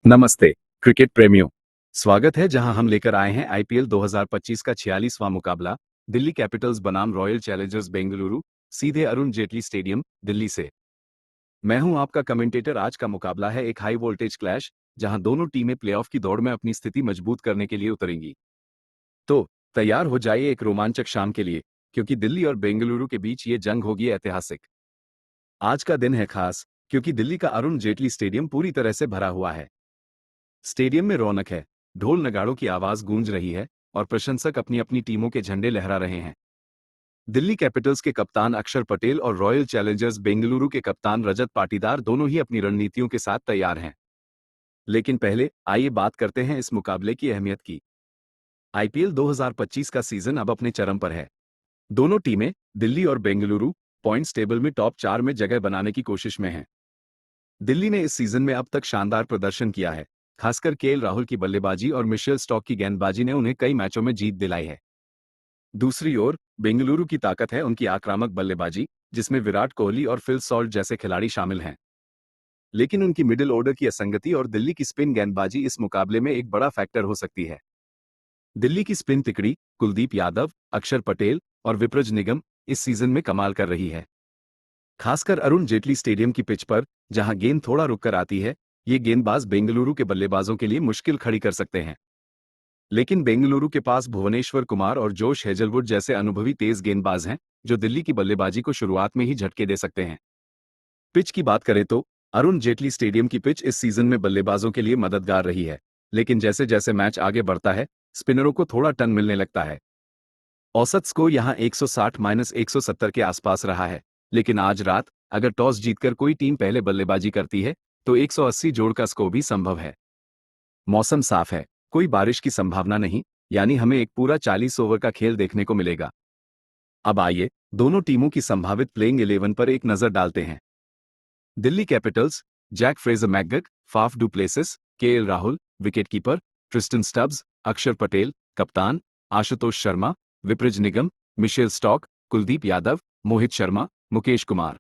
नमस्ते क्रिकेट प्रेमियों। स्वागत है जहां हम लेकर आए हैं आईपीएल 2025 का 46वां मुकाबला दिल्ली कैपिटल्स बनाम रॉयल चैलेंजर्स बेंगलुरु, सीधे अरुण जेटली स्टेडियम, दिल्ली से। मैं हूं आपका कमेंटेटर। आज का मुकाबला है एक हाई वोल्टेज क्लैश जहां दोनों टीमें प्लेऑफ की दौड़ में अपनी स्थिति मजबूत करने के लिए उतरेंगी। तो तैयार हो जाइए एक रोमांचक शाम के लिए, क्योंकि दिल्ली और बेंगलुरु के बीच ये जंग होगी ऐतिहासिक। आज का दिन है खास क्योंकि दिल्ली का अरुण जेटली स्टेडियम पूरी तरह से भरा हुआ है। स्टेडियम में रौनक है, ढोल नगाड़ों की आवाज गूंज रही है और प्रशंसक अपनी अपनी टीमों के झंडे लहरा रहे हैं। दिल्ली कैपिटल्स के कप्तान अक्षर पटेल और रॉयल चैलेंजर्स बेंगलुरु के कप्तान रजत पाटीदार दोनों ही अपनी रणनीतियों के साथ तैयार हैं। लेकिन पहले आइए बात करते हैं इस मुकाबले की अहमियत की। आईपीएल 2025 का सीजन अब अपने चरम पर है। दोनों टीमें, दिल्ली और बेंगलुरु, पॉइंट्स टेबल में टॉप 4 में जगह बनाने की कोशिश में हैं। दिल्ली ने इस सीजन में अब तक शानदार प्रदर्शन किया है। खासकर केएल राहुल की बल्लेबाजी और मिशेल स्टॉक की गेंदबाजी ने उन्हें कई मैचों में जीत दिलाई है। दूसरी ओर बेंगलुरु की ताकत है उनकी आक्रामक बल्लेबाजी, जिसमें विराट कोहली और फिल सॉल्ट जैसे खिलाड़ी शामिल हैं। लेकिन उनकी मिडिल ऑर्डर की असंगति और दिल्ली की स्पिन गेंदबाजी इस मुकाबले में एक बड़ा फैक्टर हो सकती है। दिल्ली की स्पिन तिकड़ी कुलदीप यादव, अक्षर पटेल और विप्रज निगम इस सीजन में कमाल कर रही है। खासकर अरुण जेटली स्टेडियम की पिच पर, जहां गेंद थोड़ा रुककर आती है, ये गेंदबाज बेंगलुरु के बल्लेबाजों के लिए मुश्किल खड़ी कर सकते हैं। लेकिन बेंगलुरु के पास भुवनेश्वर कुमार और जोश हेजलवुड जैसे अनुभवी तेज गेंदबाज हैं, जो दिल्ली की बल्लेबाजी को शुरुआत में ही झटके दे सकते हैं। पिच की बात करें तो अरुण जेटली स्टेडियम की पिच इस सीजन में बल्लेबाजों के लिए मददगार रही है। लेकिन जैसे जैसे मैच आगे बढ़ता है, स्पिनरों को थोड़ा टन मिलने लगता है। औसत स्कोर यहां 160-170 के आसपास रहा है। लेकिन आज रात अगर टॉस जीतकर कोई टीम पहले बल्लेबाजी करती है, तो 180 जोड़ का स्कोर भी संभव है। मौसम साफ है, कोई बारिश की संभावना नहीं, यानी हमें एक पूरा 40 ओवर का खेल देखने को मिलेगा। अब आइए दोनों टीमों की संभावित प्लेइंग 11 पर एक नजर डालते हैं। Delhi capitals, Jake Fraser McGurk, Faf du Plessis, KL Rahul, wicketkeeper, Tristan Stubbs, Axar Patel, कप्तान, Ashutosh Sharma, Vipraj Nigam, Mitchell Starc, Kuldeep Yadav, Mohit Sharma, Mukesh Kumar.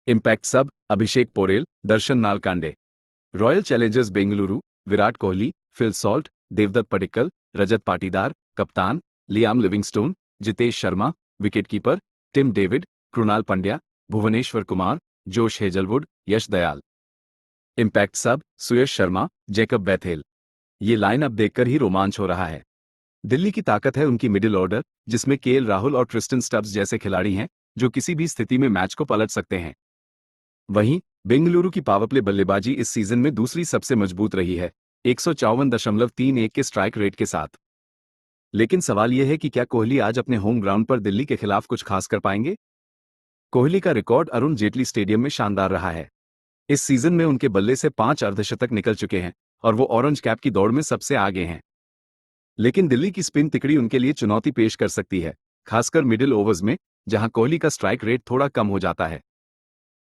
Impact sub Abhishek Porel, Darshan Nalkande. Royal Challengers Bengaluru, Virat Kohli, Phil Salt, Devdutt Padikkal, Rajat Patidar, कप्तान, Liam Livingstone, Jitesh Sharma, wicketkeeper, Tim David, Krunal Pandya, Bhuvneshwar Kumar, Josh Hazlewood, Yash Dayal. Impact sub Suyash Sharma, Jacob Bethel. ये lineup देखकर ही रोमांच हो रहा है। दिल्ली की ताकत है उनकी मिडिल ऑर्डर, जिसमें केएल राहुल और ट्रिस्टन स्टब्स जैसे खिलाड़ी हैं, जो किसी भी स्थिति में मैच को पलट सकते हैं। वहीं बेंगलुरु की पावर प्ले बल्लेबाजी इस सीजन में दूसरी सबसे मजबूत रही है, 154.31 के स्ट्राइक रेट के साथ। लेकिन सवाल यह है कि क्या कोहली आज अपने होम ग्राउंड पर दिल्ली के खिलाफ कुछ खास कर पाएंगे? कोहली का रिकॉर्ड अरुण जेटली स्टेडियम में शानदार रहा है। इस सीजन में उनके बल्ले से 5 अर्धशतक निकल चुके हैं और वो ऑरेंज कैप की दौड़ में सबसे आगे हैं। लेकिन दिल्ली की स्पिन तिकड़ी उनके लिए चुनौती पेश कर सकती है, खासकर मिडिल ओवर्स में, जहां कोहली का स्ट्राइक रेट थोड़ा कम हो जाता है।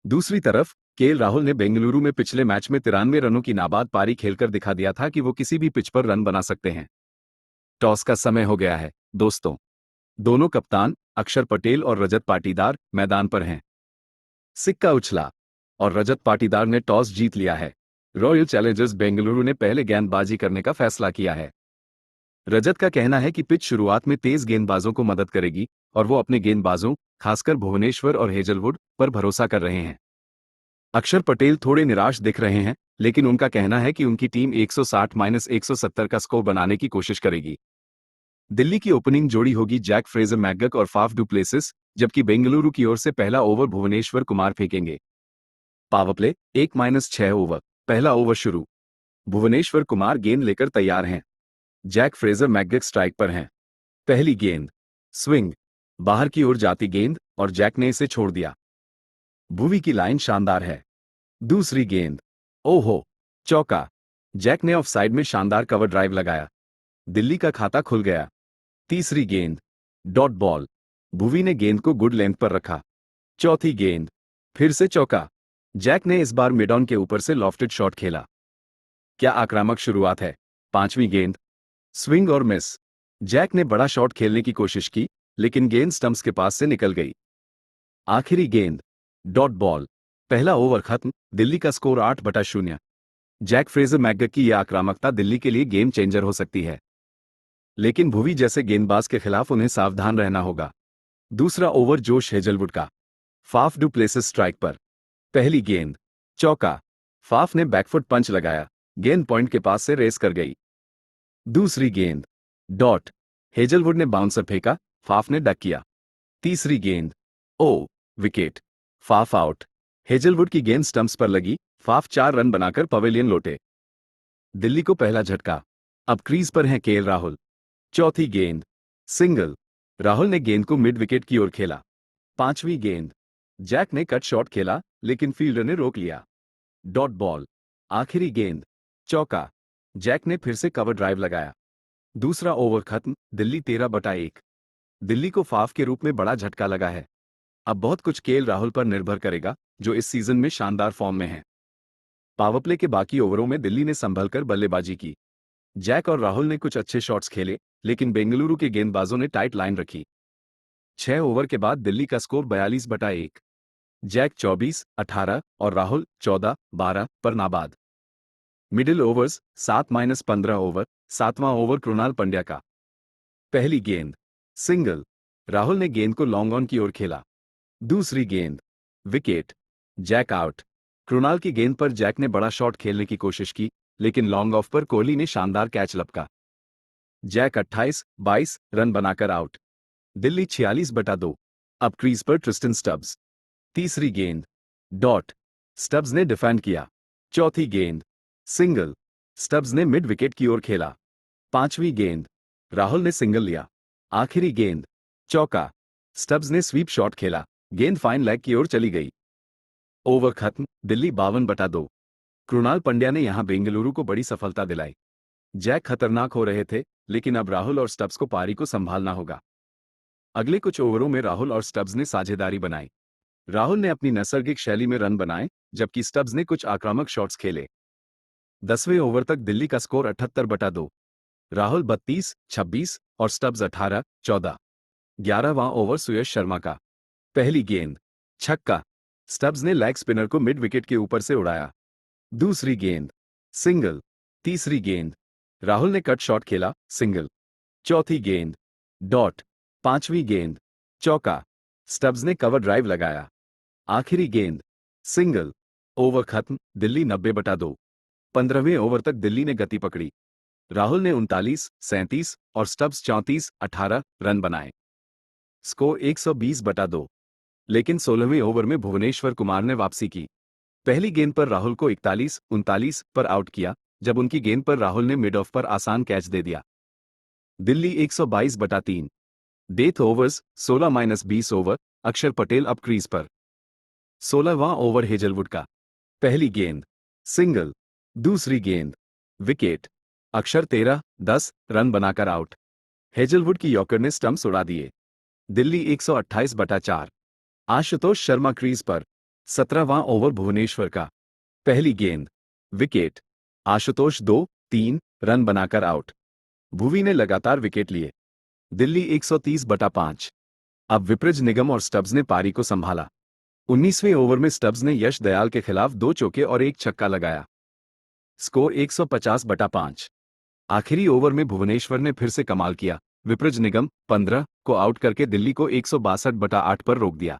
दूसरी तरफ केएल राहुल ने बेंगलुरु में पिछले मैच में 93 रनों की नाबाद पारी खेलकर दिखा दिया था कि वो किसी भी पिच पर रन बना सकते हैं। टॉस का समय हो गया है दोस्तों। दोनों कप्तान अक्षर पटेल और रजत पाटीदार मैदान पर हैं। सिक्का उछला और रजत पाटीदार ने टॉस जीत लिया है। रॉयल चैलेंजर्स बेंगलुरु ने पहले गेंदबाजी करने का फैसला किया है। रजत का कहना है कि पिच शुरुआत में तेज गेंदबाजों को मदद करेगी और वो अपने गेंदबाजों, खासकर भुवनेश्वर और हेजलवुड, पर भरोसा कर रहे हैं। अक्षर पटेल थोड़े निराश दिख रहे हैं, लेकिन उनका कहना है कि उनकी टीम 160-170 का स्कोर बनाने की कोशिश करेगी। दिल्ली की ओपनिंग जोड़ी होगी जैक फ्रेजर मैकगक और फाफ डू प्लेसिस, जबकि बेंगलुरु की ओर से पहला ओवर भुवनेश्वर कुमार फेंकेंगे। Power play 1-6 over. पहला ओवर शुरू। भुवनेश्वर कुमार गेंद लेकर तैयार हैं। जैक फ्रेजर मैकगक स्ट्राइक पर हैं। पहली गेंद, स्विंग, बाहर की ओर जाती गेंद और जैक ने इसे छोड़ दिया। भुवी की लाइन शानदार है। दूसरी गेंद, ओहो, चौका। जैक ने ऑफ साइड में शानदार कवर ड्राइव लगाया। दिल्ली का खाता खुल गया। तीसरी गेंद, डॉट बॉल। भुवी ने गेंद को गुड लेंथ पर रखा। चौथी गेंद, फिर से चौका। जैक ने इस बार मिड ऑन के ऊपर से लॉफ्टेड शॉट खेला। क्या आक्रामक शुरुआत है। पांचवी गेंद, स्विंग और मिस। जैक ने बड़ा शॉट खेलने की कोशिश की, लेकिन गेंद स्टंप्स के पास से निकल गई। आखिरी गेंद, डॉट बॉल। पहला ओवर खत्म। दिल्ली का स्कोर 8/0। जैक फ्रेजर मैकगक की यह आक्रामकता दिल्ली के लिए गेम चेंजर हो सकती है, लेकिन भुवी जैसे गेंदबाज के खिलाफ उन्हें सावधान रहना होगा। दूसरा ओवर जोश हेजलवुड का। फाफ डू प्लेसेस स्ट्राइक पर। पहली गेंद, चौका। फाफ ने बैकफुट पंच लगाया, गेंद पॉइंट के पास से रेस कर गई। दूसरी गेंद, डॉट। हेजलवुड ने बाउंसर फेंका, फाफ ने डक किया। तीसरी गेंद, ओ, विकेट। Faf out. हेजलवुड की गेंद स्टंप्स पर लगी, फाफ 4 रन बनाकर पवेलियन लौटे। दिल्ली को पहला झटका। अब क्रीज पर हैं केएल राहुल। चौथी गेंद, सिंगल। राहुल ने गेंद को मिड विकेट की ओर खेला। पांचवी गेंद, जैक ने कट शॉट खेला, लेकिन फील्डर ने रोक लिया। Dot ball. आखिरी गेंद, चौका। जैक ने फिर से कवर ड्राइव लगाया। दूसरा ओवर खत्म, दिल्ली 13/1। दिल्ली को फाफ के रूप में बड़ा झटका लगा है। अब बहुत कुछ केएल राहुल पर निर्भर करेगा, जो इस सीजन में शानदार फॉर्म में हैं। पावरप्ले के बाकी ओवरों में दिल्ली ने संभलकर बल्लेबाजी की। जैक और राहुल ने कुछ अच्छे शॉट्स खेले, लेकिन बेंगलुरु के गेंदबाजों ने टाइट लाइन रखी। 6 ओवर के बाद दिल्ली का स्कोर 42/1। जैक 24-18 और राहुल 14-12 पर नाबाद। Middle overs 7-15 over. सातवां ओवर कृणाल पंड्या का। पहली गेंद, सिंगल। राहुल ने गेंद को लॉन्ग ऑन की ओर खेला। दूसरी गेंद, विकेट। Jack out. कृणाल की गेंद पर जैक ने बड़ा शॉट खेलने की कोशिश की, लेकिन लॉन्ग ऑफ पर कोहली ने शानदार कैच लपका। जैक 28-22 रन बनाकर आउट। दिल्ली 46/2। अब क्रीज पर ट्रिस्टन स्टब्स। तीसरी गेंद, डॉट। स्टब्स ने डिफेंड किया। चौथी गेंद, सिंगल। स्टब्स ने मिड विकेट की ओर खेला। पांचवी गेंद, राहुल ने सिंगल लिया। आखिरी गेंद, चौका। स्टब्स ने स्वीप शॉट खेला, गेंद फाइन लेग की ओर चली गई। ओवर खत्म, दिल्ली 52/2। कृणाल पंड्या ने यहां बेंगलुरु को बड़ी सफलता दिलाई। जैक खतरनाक हो रहे थे, लेकिन अब राहुल और स्टब्स को पारी को संभालना होगा। अगले कुछ ओवरों में राहुल और स्टब्स ने साझेदारी बनाई। राहुल ने अपनी नैसर्गिक शैली में रन बनाए, जबकि स्टब्स ने कुछ आक्रामक शॉट्स खेले। 10वें ओवर तक दिल्ली का स्कोर 78/2। राहुल 32-26 और स्टब्स 18-14। 11वां ओवर सुयश शर्मा का। पहली गेंद, छक्का। स्टब्स ने लेग स्पिनर को मिड विकेट के ऊपर से उड़ाया। दूसरी गेंद, सिंगल। तीसरी गेंद, राहुल ने कट शॉट खेला, सिंगल। चौथी गेंद, डॉट। पांचवी गेंद, चौका। स्टब्स ने कवर ड्राइव लगाया। आखिरी गेंद, सिंगल। ओवर खत्म, दिल्ली 90/2। 15वें ओवर तक दिल्ली ने गति पकड़ी। राहुल ने 39-37 और स्टब्स 34-18 रन बनाए। स्कोर 120/2। लेकिन 16वें ओवर में भुवनेश्वर कुमार ने वापसी की। पहली गेंद पर राहुल को 41-39 पर आउट किया, जब उनकी गेंद पर राहुल ने मिड ऑफ पर आसान कैच दे दिया। दिल्ली 122/3। Death overs 16-20 over. अक्षर पटेल अब क्रीज पर। 16वां ओवर हेजलवुड का। पहली गेंद, सिंगल। दूसरी गेंद, विकेट। अक्षर 13-10 रन बनाकर आउट। हेजलवुड की यॉर्कर ने स्टंप्स उड़ा दिए। दिल्ली 128/4। आशुतोष शर्मा क्रीज पर। 17वां ओवर भुवनेश्वर का। पहली गेंद, विकेट। आशुतोष 2-3 रन बनाकर आउट। भुवी ने लगातार विकेट लिए। दिल्ली 130/5। अब विपृज निगम और स्टब्स ने पारी को संभाला। 19वें ओवर में स्टब्स ने यश दयाल के खिलाफ 2 चौके और एक छक्का लगाया। स्कोर 150/5। आखिरी ओवर में भुवनेश्वर ने फिर से कमाल किया। विपृज निगम 15 को आउट करके दिल्ली को 162/8 पर रोक दिया।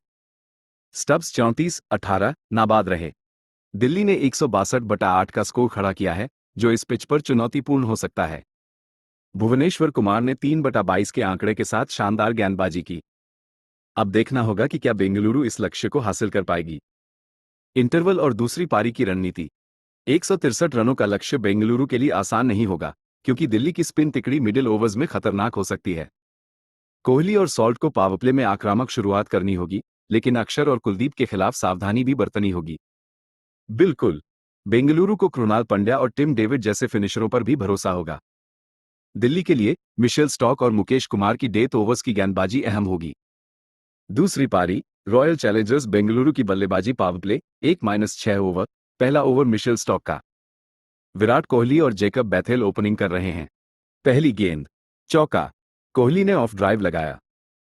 स्टब्स 34-18 नाबाद रहे। दिल्ली ने 162/8 का स्कोर खड़ा किया है, जो इस पिच पर चुनौतीपूर्ण हो सकता है। भुवनेश्वर कुमार ने 3/22 के आंकड़े के साथ शानदार गेंदबाजी की। अब देखना होगा कि क्या बेंगलुरु इस लक्ष्य को हासिल कर पाएगी। इंटरवल और दूसरी पारी की रणनीति। 163 रनों का लक्ष्य बेंगलुरु के लिए आसान नहीं होगा, क्योंकि दिल्ली की स्पिन तिकड़ी मिडिल ओवर्स में खतरनाक हो सकती है। कोहली और सॉल्ट को पावरप्ले में आक्रामक शुरुआत करनी होगी, लेकिन अक्षर और कुलदीप के खिलाफ सावधानी भी बरतनी होगी। बिल्कुल, बेंगलुरु को कृणाल पंड्या और टिम डेविड जैसे फिनिशरों पर भी भरोसा होगा। दिल्ली के लिए मिशेल स्टॉक और मुकेश कुमार की डेथ ओवर्स की गेंदबाजी अहम होगी। दूसरी पारी, रॉयल चैलेंजर्स बेंगलुरु की बल्लेबाजी पावरप्ले 1-6 ओवर। पहला ओवर मिशेल स्टॉक का। विराट कोहली और जेकब बैथेल ओपनिंग कर रहे हैं। पहली गेंद, चौका। कोहली ने ऑफ ड्राइव लगाया।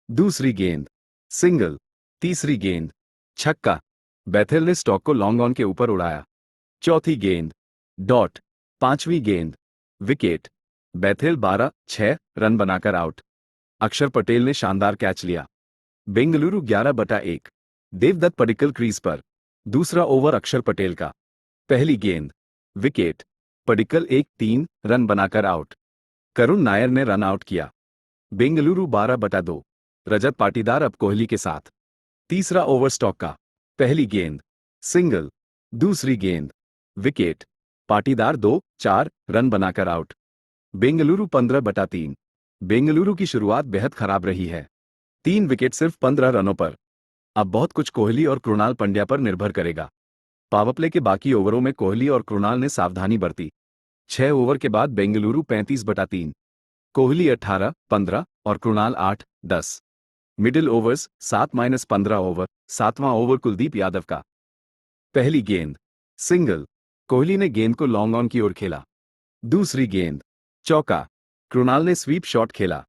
दूसरी गेंद, सिंगल। तीसरी गेंद, छक्का। बैथेल ने स्टॉक को लॉन्ग ऑन के ऊपर उड़ाया। चौथी गेंद, डॉट। पांचवी गेंद, विकेट। बैथेल 12-6 रन बनाकर आउट। अक्षर पटेल ने शानदार कैच लिया। बेंगलुरु 11/1। देवदत्त पडिक्कल क्रीज पर। दूसरा ओवर अक्षर पटेल का। पहली गेंद, विकेट। पडिक्कल 1-3 रन बनाकर आउट। करुण नायर ने रन आउट किया। बेंगलुरु 12/2। रजत पाटीदार अब कोहली के साथ। तीसरा ओवर स्टॉक का। पहली गेंद, सिंगल। दूसरी गेंद, विकेट। पाटीदार 2-4 रन बनाकर आउट। बेंगलुरु 15/3। बेंगलुरु की शुरुआत बेहद खराब रही है। 3 विकेट सिर्फ 15 रनों पर। अब बहुत कुछ कोहली और कृणाल पंड्या पर निर्भर करेगा। पावरप्ले के बाकी ओवरों में कोहली और कृणाल ने सावधानी बरती। 6 ओवर के बाद बेंगलुरु 35/3। कोहली 18-15 और कृणाल 8-10। Middle overs 7-15 over. सातवां ओवर कुलदीप यादव का। पहली गेंद, सिंगल। कोहली ने गेंद को लॉन्ग ऑन की ओर खेला। दूसरी गेंद, चौका। कृणाल ने स्वीप शॉट खेला।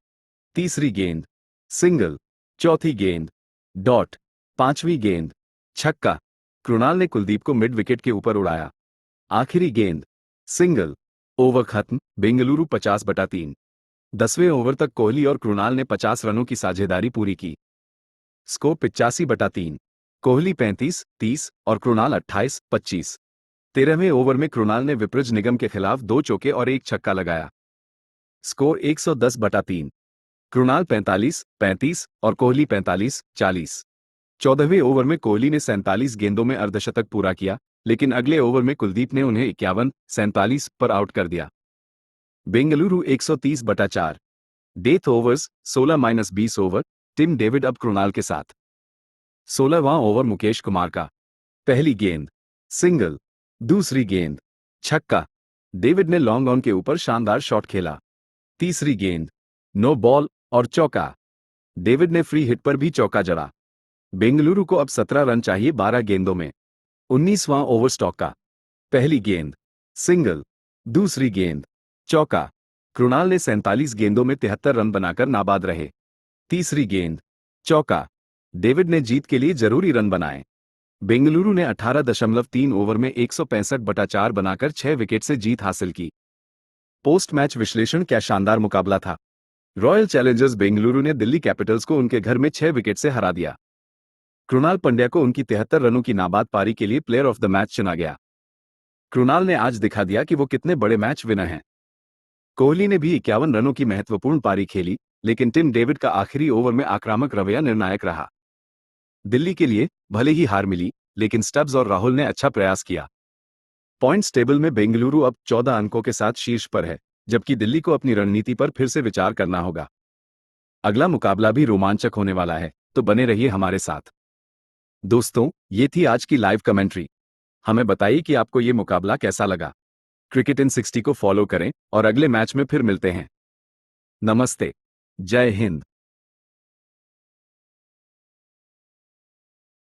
तीसरी गेंद, सिंगल। चौथी गेंद, डॉट। पांचवी गेंद, छक्का। कृणाल ने कुलदीप को मिड विकेट के ऊपर उड़ाया। आखिरी गेंद, सिंगल। ओवर खत्म, बेंगलुरु 50/3। 10वें ओवर तक कोहली और कृणाल ने 50 रनों की साझेदारी पूरी की। स्कोर 85/3। कोहली 35-30 और कृणाल 28-25। 13वें ओवर में कृणाल ने विपृज निगम के खिलाफ 2 चौके और 1 छक्का लगाया। स्कोर 110/3। कृणाल 45-35 और कोहली 45-40। 14वें ओवर में कोहली ने 47 गेंदों में अर्धशतक पूरा किया, लेकिन अगले ओवर में कुलदीप ने उन्हें 51-47 पर आउट कर दिया। Bengaluru 130/4। Death overs 16-20 over. Tim David अब कृणाल के साथ। 16वां ओवर मुकेश कुमार का। पहली गेंद, सिंगल। दूसरी गेंद, छक्का। डेविड ने लॉन्ग ऑन के ऊपर शानदार शॉट खेला। तीसरी गेंद, नो बॉल और चौका। डेविड ने फ्री हिट पर भी चौका जड़ा। बेंगलुरु को अब 17 रन चाहिए 12 गेंदों में। 19वां ओवर स्टॉक का। पहली गेंद, सिंगल। दूसरी गेंद, चौका। कृणाल ने 47 गेंदों में 73 रन बनाकर नाबाद रहे। तीसरी गेंद, चौका। डेविड ने जीत के लिए जरूरी रन बनाए। बेंगलुरु ने 18.3 ओवर में 165/4 बनाकर 6 विकेट से जीत हासिल की। पोस्ट मैच विश्लेषण: क्या शानदार मुकाबला था। रॉयल चैलेंजर्स बेंगलुरु ने दिल्ली कैपिटल्स को उनके घर में 6 विकेट से हरा दिया। कृणाल पंड्या को उनकी 73 रनों की नाबाद पारी के लिए प्लेयर ऑफ द मैच चुना गया। कृणाल ने आज दिखा दिया कि वो कितने बड़े मैच विनर हैं। कोहली ने भी 51 रनों की महत्वपूर्ण पारी खेली, लेकिन टिम डेविड का आखिरी ओवर में आक्रामक रवैया निर्णायक रहा। दिल्ली के लिए भले ही हार मिली, लेकिन स्टब्स और राहुल ने अच्छा प्रयास किया। पॉइंट्स टेबल में बेंगलुरु अब 14 अंकों के साथ शीर्ष पर है, जबकि दिल्ली को अपनी रणनीति पर फिर से विचार करना होगा। अगला मुकाबला भी रोमांचक होने वाला है, तो बने रहिए हमारे साथ। दोस्तों, ये थी आज की लाइव कमेंट्री। हमें बताइए कि आपको ये मुकाबला कैसा लगा। क्रिकेट इन 60 को फॉलो करें और अगले मैच में फिर मिलते हैं। नमस्ते। जय हिंद।